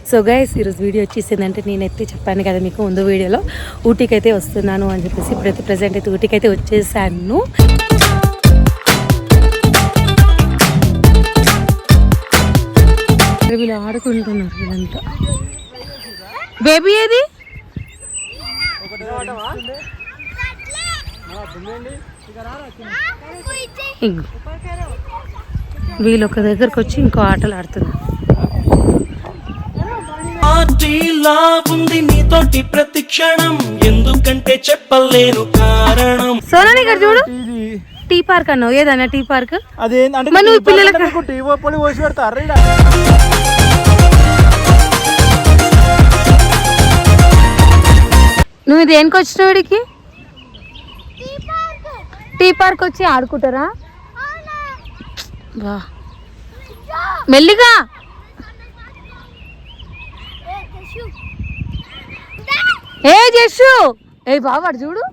So guys ఈరోజు video వచ్చేసిందంటే నేనైతే చెప్పాను కదా మీకు ముందు వీడియోలో ఊటీకి అయితే వస్తున్నాను అని చెప్పేసి ఇప్పుడైతే ప్రజెంట్ అయితే ఊటీకి అయితే వచ్చేసాను. వీళ్ళు ఆడుకుంటున్నారు వీళ్ళంతా. బేబీ ఏది? వీళ్ళు ఒక దగ్గరకు వచ్చి ఇంకో ఆటలు ఆడుతున్నారు. నీతోటి ప్రతి క్షణం ఎందుకంటే చెప్పలేను కారణం. సోనాని గారు చూడు, టీ పార్క్ అన్నావు, ఏదన్నా టీ పార్క్? నువ్వు దేనికి వచ్చినావు? వీడికి టీ పార్క్ వచ్చి ఆడుకుంటారా? వా మెల్లిగా. ఏ జస్సు, ఏ బావాడు చూడు.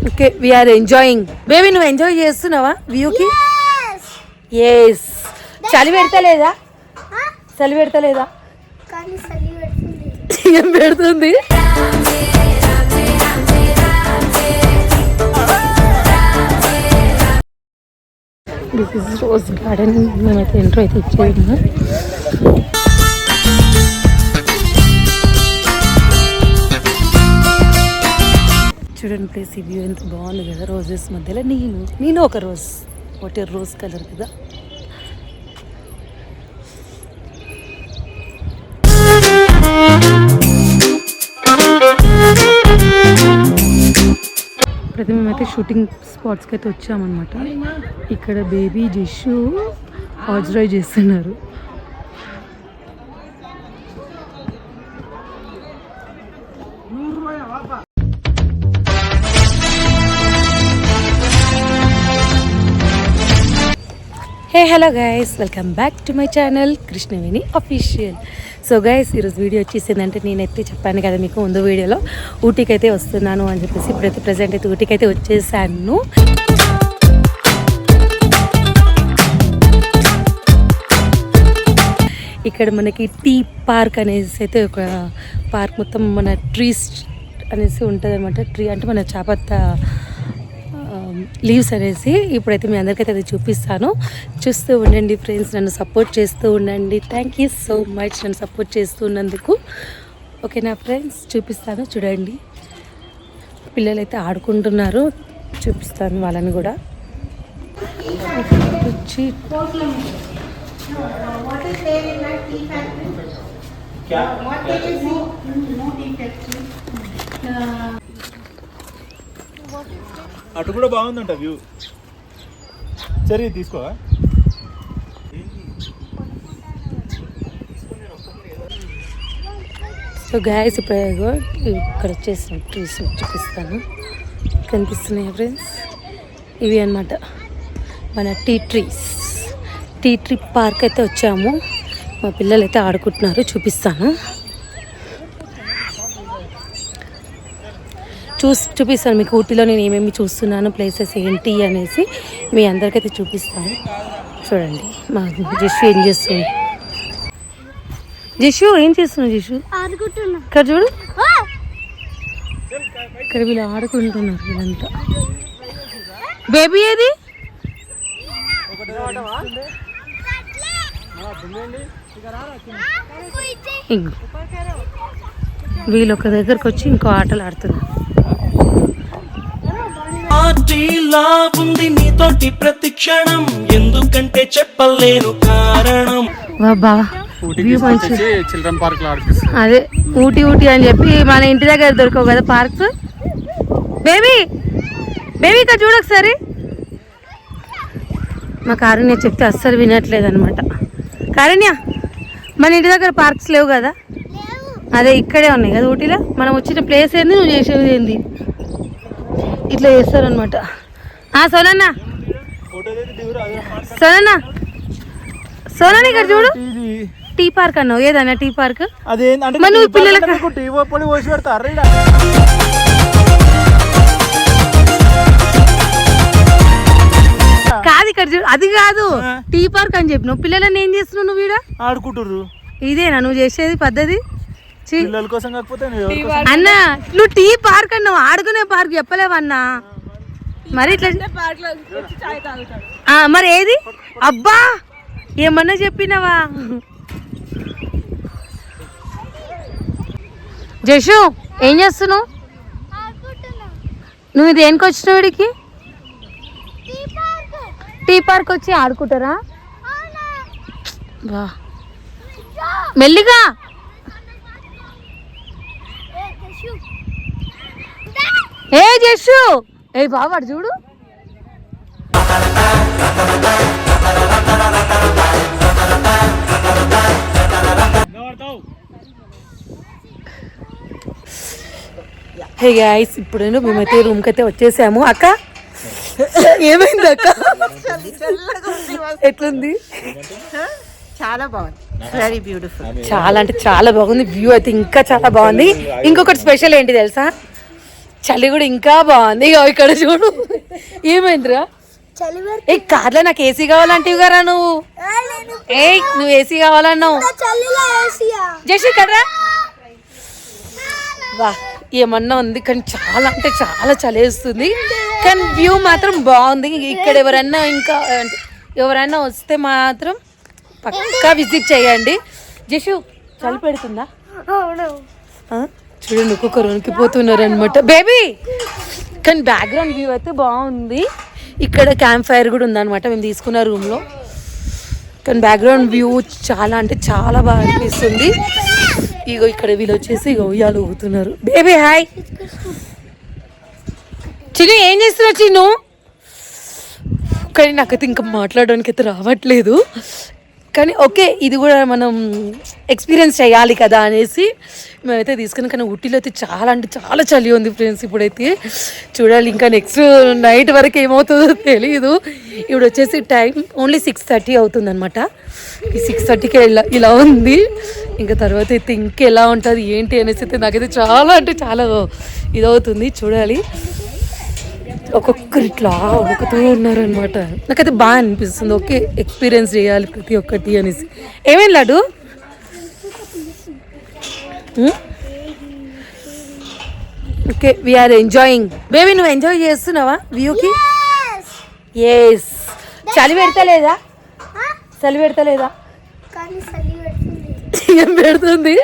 Okay, we are enjoying. బేబీ నువ్వు ఎంజాయ్ చేస్తున్నావా వ్యూకి? ఎస్. చలి పెడతలేదా? చలి పెడతలేదా? ఏం పెడుతుంది? This is rose garden. మేమైతే ఎంట్రీ అయితే ఇచ్చేది. చూడండి ప్లేస్, ఈ వ్యూ ఎంత బాగుంది కదా. రోజెస్ మధ్యలో నేను ఒక రోజ్, వాటి రోజ్ కలర్ కదా. ప్రతి మేమైతే షూటింగ్ స్పాట్స్కి అయితే వచ్చామన్నమాట. ఇక్కడ బేబీ జస్సు ఆజ్రాయ్ చేస్తున్నారు. Hey hello guys, welcome back to my channel Krishnaveni official. So guys ఈరోజు వీడియో వచ్చేసిందంటే నేనైతే చెప్పాను కదా మీకు ముందు వీడియోలో ఊటీకి అయితే వస్తున్నాను అని చెప్పేసి ఇప్పుడైతే ప్రజెంట్ అయితే ఊటీకి అయితే వచ్చేసాను. ఇక్కడ మనకి టీ పార్క్ అనేసి అయితే ఒక పార్క్, మొత్తం మన ట్రీస్ అనేసి ఉంటుంది అనమాట. ట్రీ అంటే మన చాపత్త లీవ్స్ అనేసి. ఇప్పుడైతే మీ అందరికైతే అది చూపిస్తాను, చూస్తూ ఉండండి ఫ్రెండ్స్. నన్ను సపోర్ట్ చేస్తూ ఉండండి. థ్యాంక్ యూ సో మచ్ నన్ను సపోర్ట్ చేస్తూ ఉన్నందుకు. ఓకేనా ఫ్రెండ్స్, చూపిస్తాను చూడండి. పిల్లలైతే ఆడుకుంటున్నారు, చూపిస్తాను వాళ్ళని కూడా. వచ్చి అటు కూడా బాగుందంట వ్యూ. సరే తీసుకో. సో గాయస్ ఇప్పుడు ఇక్కడ వచ్చేసిన ట్రీస్ చూపిస్తాను. కనిపిస్తున్నాయి ఫ్రెండ్స్, ఇవి అన్నమాట మన టీ ట్రీ పార్క్ అయితే వచ్చాము. మా పిల్లలు అయితే ఆడుకుంటున్నారు, చూపిస్తాను. చూపిస్తాను మీకు ఊటీలో నేను ఏమేమి చూస్తున్నాను, ప్లేసెస్ ఏంటి అనేసి మీ అందరికైతే చూపిస్తాను. చూడండి మా జస్సు ఏం చేస్తుంది. జస్సు ఏం చేస్తున్నావు? జస్సు ఇక్కడ చూడు, ఇక్కడ వీళ్ళు ఆడుకుంటున్నారు వీళ్ళంతా. బేబీ ఏది? వీళ్ళు ఒక దగ్గరకు వచ్చి ఇంకో ఆటలు ఆడుతున్నారు. నీతోటి ప్రతి క్షణం ఎందుకంటే చెప్పలేను కారణం. చిల్డ్రన్ పార్క్ లో అదే ఊటీ అని చెప్పి మన ఇంటి దగ్గర దొరకవు కదా పార్క్స్. బేబీ ఇక్కడ చూడు ఒకసారి. మా కారుణ్య చెప్తే అస్సలు వినట్లేదు అనమాట. కారుణ్య, మన ఇంటి దగ్గర పార్క్స్ లేవు కదా, అదే ఇక్కడే ఉన్నాయి కదా ఊటీలో. మనం వచ్చిన ప్లేస్ ఏంది, నువ్వు చేసేది ఏంది, ఇట్లా చేస్తారనమాట. సోనన్నా ఇక్కడ చూడు, టీ పార్క్ అన్నావు, ఏదన్నా టీ పార్క్? నువ్వు పిల్లలకి ఇక్కడ చూడు అది కాదు టీ పార్క్ అని చెప్పినావు పిల్లలని ఏం చేస్తున్నావు నువ్వు ఈడ ఆడుకుంటుర్రు. ఇదేనా నువ్వు చేసేది పద్ధతి ఛీ. పిల్లల కోసం కాకపోతే నువ్వు ఎవరి కోసం? అన్న నువ్వు టీ పార్క్ అన్నావు ఆడుకునే పార్క్ చెప్పలేవన్నా మరి ఇట్లా మరి ఏది అబ్బా ఏమన్నా చెప్పినావా జషు ఏం చేస్తున్నావు నువ్వు దేనికి వచ్చినావు వీడికి టీ పార్క్ వచ్చి ఆడుకుంటారా వా మెల్లిగా ఏ జషు ఏ బావాడు చూడు హే గైస్ ఇప్పుడు మేమైతే రూమ్కి అయితే వచ్చేసాము అక్క ఏమైంది అక్క ఎట్లుంది చాలా బాగుంది వెరీ బ్యూటిఫుల్ చాలా అంటే చాలా బాగుంది వ్యూ అయితే ఇంకా చాలా బాగుంది ఇంకొకటి స్పెషల్ ఏంటి తెలుసా చలి కూడా ఇంకా బాగుంది ఇక ఇక్కడ చూడు ఏమైందిరా ఏ కార్లో నాకు ఏసీ కావాలంటివి కదా నువ్వు ఏ నువ్వు ఏసీ కావాలన్నావు జస్ట్ ఇక్కడ వా ఏమన్నా ఉంది కానీ చాలా అంటే చాలా చలేస్తుంది కానీ వ్యూ మాత్రం బాగుంది ఇక్కడ ఎవరన్నా ఇంకా ఎవరైనా వస్తే మాత్రం పక్కా విజిట్ చేయండి జషు చలి పెడుతుందా చూడండి ఒక్కొక్కరు వణికిపోతున్నారు అనమాట బేబీ కానీ బ్యాక్గ్రౌండ్ వ్యూ అయితే బాగుంది ఇక్కడ క్యాంప్ ఫైర్ కూడా ఉందన్నమాట మేము తీసుకున్న రూమ్లో కానీ బ్యాక్గ్రౌండ్ వ్యూ చాలా అంటే చాలా బాగా అనిపిస్తుంది ఇగో ఇక్కడ వీళ్ళు వచ్చేసి ఇగో ఉయ్యాలు ఊగుతున్నారు బేబీ హాయ్ చిన్ను ఏం చేస్తున్నావు చిన్ను కానీ నాకైతే ఇంకా మాట్లాడడానికి అయితే రావట్లేదు కానీ ఓకే ఇది కూడా మనం ఎక్స్పీరియన్స్ చేయాలి కదా అనేసి మేమైతే తీసుకున్నాం కానీ ఊటీలో అయితే చాలా అంటే చాలా చలి ఉంది ఫ్రెండ్స్ ఇప్పుడైతే చూడాలి ఇంకా నెక్స్ట్ నైట్ వరకు ఏమవుతుందో తెలియదు ఇప్పుడు వచ్చేసి టైం ఓన్లీ 6:30 అవుతుంది అనమాట ఈ 6:30కి ఇలా ఉంది ఇంకా తర్వాత అయితే ఇంకెలా ఉంటుంది ఏంటి అనేసి అయితే నాకైతే చాలా అంటే చాలా ఇదవుతుంది చూడాలి ఒక్కొక్కరు ఇట్లా ఉడుకుతూ ఉన్నారనమాట నాకైతే బాగా అనిపిస్తుంది ఓకే ఎక్స్పీరియన్స్ చేయాలి ప్రతి ఒక్కటి అనేసి ఏమేం laddu okay we are enjoying baby నువ్వు ఎంజాయ్ చేస్తున్నావా వ్యూకి ఎస్ చలి పెడతలేదా చలి పెడతలేదా ఏం పెడుతుంది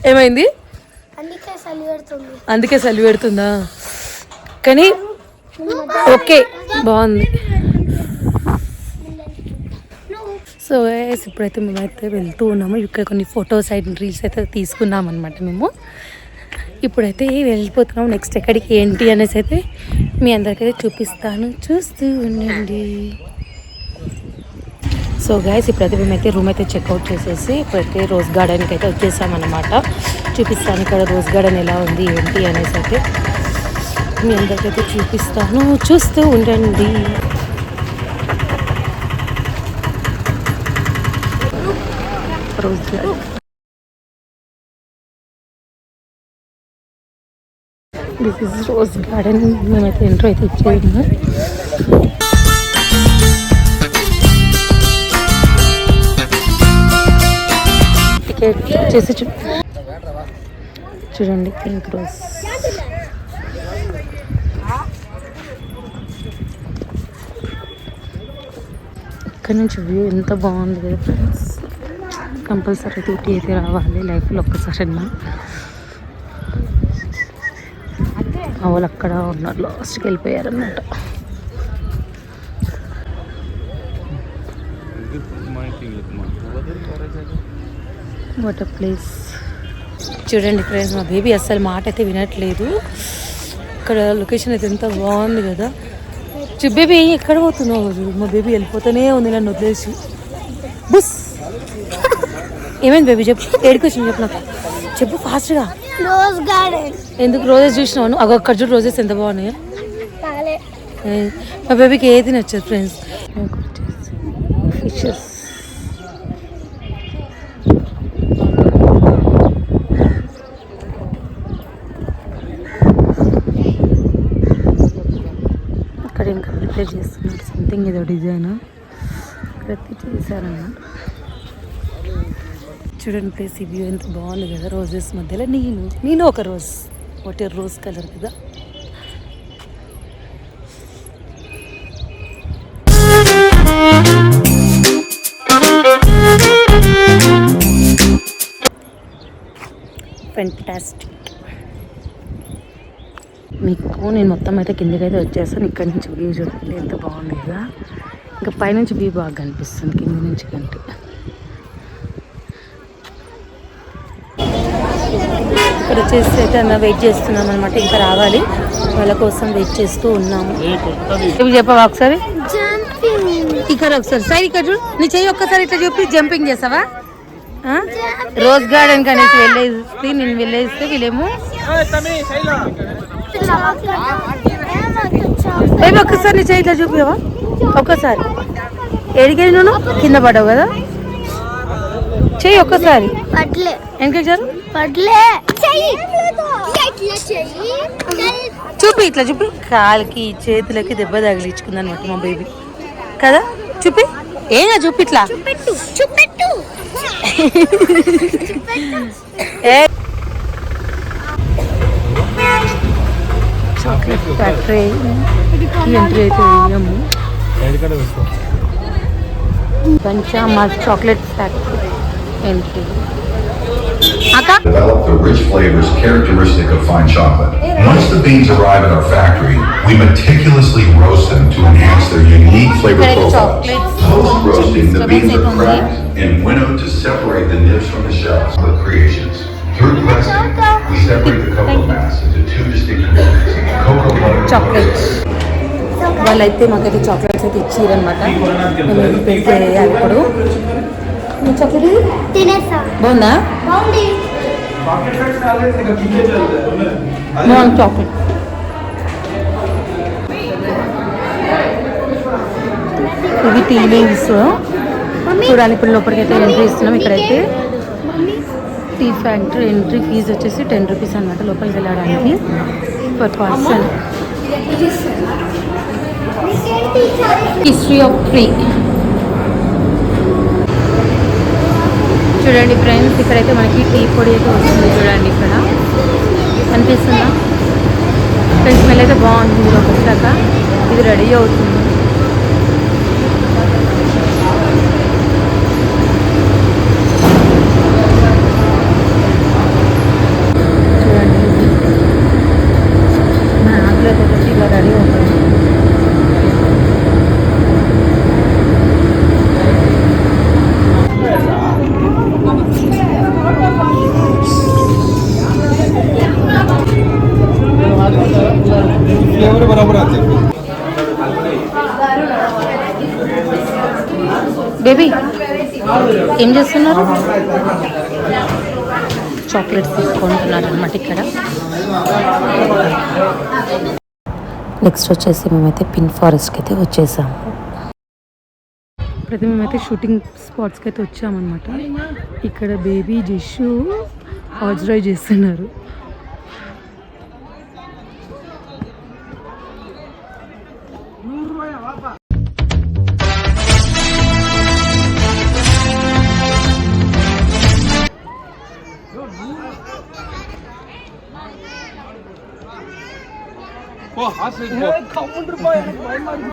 ఏమైంది అందుకే చలి పెడుతుందా కానీ ఓకే బాగుంది సో ఇప్పుడైతే మేమైతే వెళ్తూ ఉన్నాము ఇక్కడ కొన్ని ఫొటోస్ అండ్ రీల్స్ అయితే తీసుకున్నాం అనమాట మేము ఇప్పుడైతే వెళ్ళిపోతున్నాము నెక్స్ట్ ఎక్కడికి ఏంటి అనేసి అయితే మీ అందరికైతే చూపిస్తాను చూస్తూ ఉండండి సో గైస్ ఇప్పుడైతే మేమైతే రూమ్ అయితే చెక్అవుట్ చేసేసి ఇప్పుడైతే రోజ్ గార్డెన్కి అయితే వచ్చేసామన్నమాట చూపిస్తాను ఇక్కడ రోజ్ గార్డెన్ ఎలా ఉంది ఏంటి అనేసి అయితే మీ అందరికైతే చూపిస్తాను చూస్తూ ఉండండి rose garden this is rose garden మేమైతే ఎంట్రీ అయితే ఇచ్చేయము వచ్చేసి చూడండి పింక్ రోజ్ ఇక్కడ నుంచి వ్యూ ఎంత బాగుంది కదా ఫ్రెండ్స్ కంపల్సరీ ఊటీ అయితే రావాలి లైఫ్లో ఒక్కసారన్నా వాళ్ళు అక్కడ ఉన్నారు లాస్ట్కి వెళ్ళిపోయారన్నమాట వాట్ అ ప్లేస్ చూడండి ఫ్రెండ్స్ మా బేబీ అస్సలు మాట అయితే వినట్లేదు ఇక్కడ లొకేషన్ అయితే ఎంత బాగుంది కదా బేబీ ఎక్కడ పోతున్నావు మా బేబీ వెళ్ళిపోతూనే ఉంది నన్ను వదిలేసి బుస్ ఏమైంది బేబీ చెప్పు ఏడికి వచ్చింది చెప్పు నాకు చెప్పు ఫాస్ట్గా రోజ్ గార్డెన్ ఎందుకు రోజెస్ చూసినావు అగో అక్కడ చూడు రోజెస్ ఎంత బాగున్నాయో మా బేబీకి ఏది నచ్చదు ఫ్రెండ్స్ ఫిషెస్ సంథింగ్ ఏదో డిజైన్ ప్రతి చేశారన్న. చూడండి ప్లేస్ ఈ వ్యూ ఎంత బాగుంది కదా, రోజెస్ మధ్యలో నేను ఒక రోజ్, ఒకటి రోజ్ కలర్ కదా. ఫెంటాస్టిక్. మీకు నేను మొత్తం అయితే కిందకైతే వచ్చేస్తాను. ఇక్కడ నుంచి వ్యూ చూడండి ఎంత బాగుంది కదా. ఇంకా పైనుంచి వ్యూ బాగా కనిపిస్తుంది కింద నుంచి కంటే. ఇక్కడ వచ్చేసి అయితే అన్న వెయిట్ చేస్తున్నాం అనమాట, ఇంకా రావాలి, వాళ్ళ కోసం వెయిట్ చేస్తూ ఉన్నాము. ఇవి చెప్పవా ఒకసారి, ఇక్కడ ఒకసారి సైడ్ ఇక్కడ చూడు, నీ చెయ్యి ఒక్కసారి ఇట్లా చెప్పి జంపింగ్ చేస్తావా? రోజ్ గార్డెన్ కానీ వెళ్ళేసి నేను వెళ్ళేస్తే వీళ్ళేమో ఒక్కసారి నీ చెయ్యి ఇట్లా చూపివా ఒక్కసారి. ఎడికెళ్ళి నువ్వు కింద పడవు కదా, చెయ్యి ఒక్కసారి ఎంకేజారు చూపి, ఇట్లా చూపి. కాలికి చేతులకి దెబ్బ తగిలించుకుంది అనమాట మా బేబీ కదా. చూపి ఏంగా చూపి ఇట్లా. చాక్లెట్ ఫ్యాక్టరీ ఎంట్రీ అయితే వెళ్ళాము. పంచామర్ chocolate factory entry. Develop the rich flavors characteristic of fine chocolate. Once the beans arrive at our factory, we meticulously roast them to enhance their unique flavor profiles. Post-roasting, the beans are cracked and winnowed to separate the nibs from the shells. The creations. Through pressing, we separate the cocoa mass into two distinct components: cocoa butter. Chocolates వాళ్ళైతే మాకైతే chocolates అయితే ఇచ్చిరనమాట. మేము taste చేయాలి ఇప్పుడు. Chocolate బాగుందా? బాగుంది chocolate. ఇవి tea leaves చూడాలి. ఇప్పుడు లోపలికి అయితే ఎంట్రీ ఇస్తున్నాం. ఇక్కడైతే టీ ఫ్యాక్టరీ ఎంట్రీ ఫీజు వచ్చేసి 10 రూపీస్ అనమాట లోపలికి వెళ్ళడానికి per person. History of tree చూడండి ఫ్రెండ్స్. ఇక్కడైతే మనకి టీ పొడి అయితే వస్తుంది చూడండి, ఇక్కడ కనిపిస్తుందా ఫ్రెండ్స్? స్మెల్ అయితే బాగుంది. మీరు వచ్చాక ఇది రెడీ అవుతుంది. చూడండి మన ఆకులో వచ్చి ఇలా రెడీ అవుతుంది. బేబీ ఏం చేస్తున్నారు? చాక్లెట్స్ తీసుకుంటున్నారు అనమాట ఇక్కడ. నెక్స్ట్ వచ్చేసి మేమైతే పిన్ ఫారెస్ట్కి అయితే వచ్చేసాము. ప్రతి మేమైతే షూటింగ్ స్పాట్స్కి అయితే వచ్చామన్నమాట. ఇక్కడ బేబీ జిషు హాజరై చేస్తున్నారు.